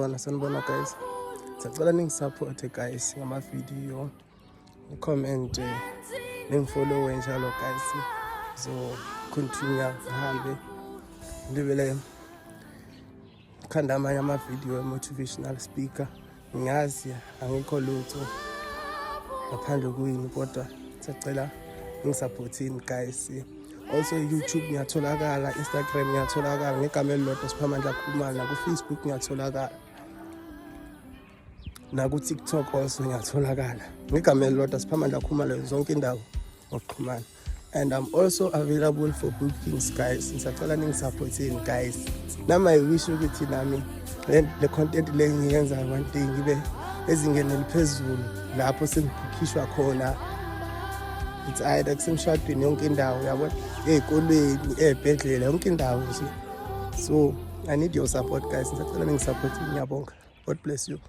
sanibona guys. Sacela ningisupport guys ngama-video, comment, ningifollow njalo guys. So continue ngihambe ngibele khanda amanye ama-video motivational speaker. Ngiyazi angikho lutho ngaphandle kuyini, kodwa sacela ngisupportini guys. Also YouTube ngiyatholakala, Instagram ngiyatholakala ngegama elilodwa Siphamandla Khumalo, ku Facebook ngiyatholakala, na ku TikTok also ngiyatholakala ngegama elilodwa Siphamandla Khumalo zonke indawo ngokuxhumana. And I'm also available for bookings guys. Ngisacela ningisupportini guys. Nama wish ukuthi nami le content le ngiyenza one day ngibe ezingeni eliphezulu lapho sengikhishwa khona. It's either kusemshadweni yonke indawo yabo, ezikolweni, ezibhedlela yonke indawo nje. So I need your support guys. Ngisacela ningisupportini, ngiyabonga. God bless you.